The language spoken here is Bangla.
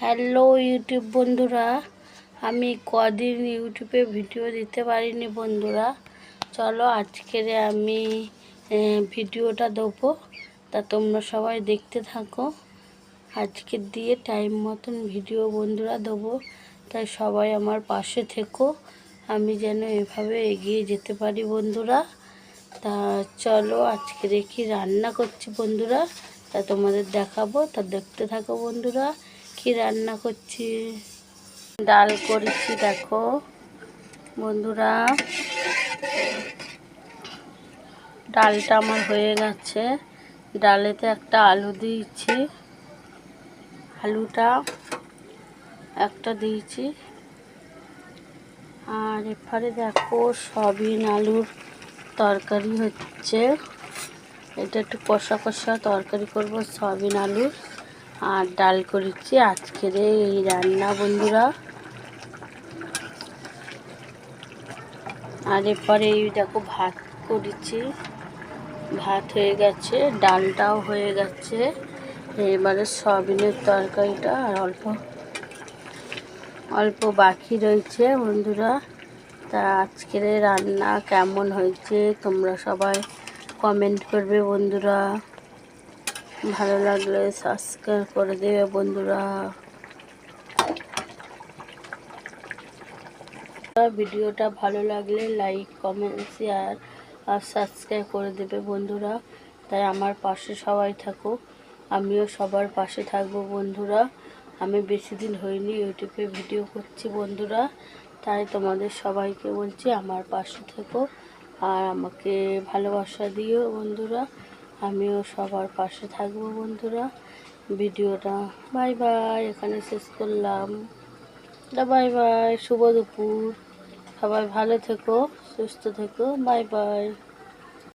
হ্যালো ইউটিউব বন্ধুরা, আমি কদিন ইউটিউবে ভিডিও দিতে পারিনি বন্ধুরা। চলো আজকের আমি ভিডিওটা দেবো, তা তোমরা সবাই দেখতে থাকো। আজকে দিয়ে টাইম মতন ভিডিও বন্ধুরা দেবো, তাই সবাই আমার পাশে থেকো, আমি যেন এভাবে এগিয়ে যেতে পারি বন্ধুরা। তা চলো আজকে কি রান্না করছি বন্ধুরা, তা তোমাদের দেখাবো, তা দেখতে থাকো বন্ধুরা। কি রান্না করছি, ডাল করেছি দেখো বন্ধুরা। ডালটা আমার হয়ে গেছে, ডালেতে একটা আলু দিয়েছি, আলুটা একটা দিয়েছি। আর এরপরে দেখো সয়াবিন আলুর তরকারি হচ্ছে, এটা একটু কষা কষা তরকারি করব সয়াবিন আলুর। আর ডাল করেছি আজকের এই রান্না বন্ধুরা। আর এরপরে এই দেখো ভাত করেছি, ভাত হয়ে গেছে, ডালটাও হয়ে গেছে। এবারে সয়াবিনের তরকারিটা আর অল্প অল্প বাকি রয়েছে বন্ধুরা। তা আজকের রান্না কেমন হয়েছে তোমরা সবাই কমেন্ট করবে বন্ধুরা। ভালো লাগলে সাবস্ক্রাইব করে দেবে বন্ধুরা। ভিডিওটা ভালো লাগলে লাইক কমেন্ট শেয়ার আর সাবস্ক্রাইব করে দেবে বন্ধুরা। তাই আমার পাশে সবাই থাকো, আমিও সবার পাশে থাকবো বন্ধুরা। আমি বেশি দিন হয়নি ইউটিউবে ভিডিও করছি বন্ধুরা, তাই তোমাদের সবাইকে বলছি আমার পাশে থেকো আর আমাকে ভালোবাসা দিও বন্ধুরা। আমিও সবার পাশে থাকবো বন্ধুরা। ভিডিওটা বাই বাই এখানে শেষ করলাম। বাই বাই, শুভ দুপুর, সবাই ভালো থেকো, সুস্থ থেকো, বাই বাই।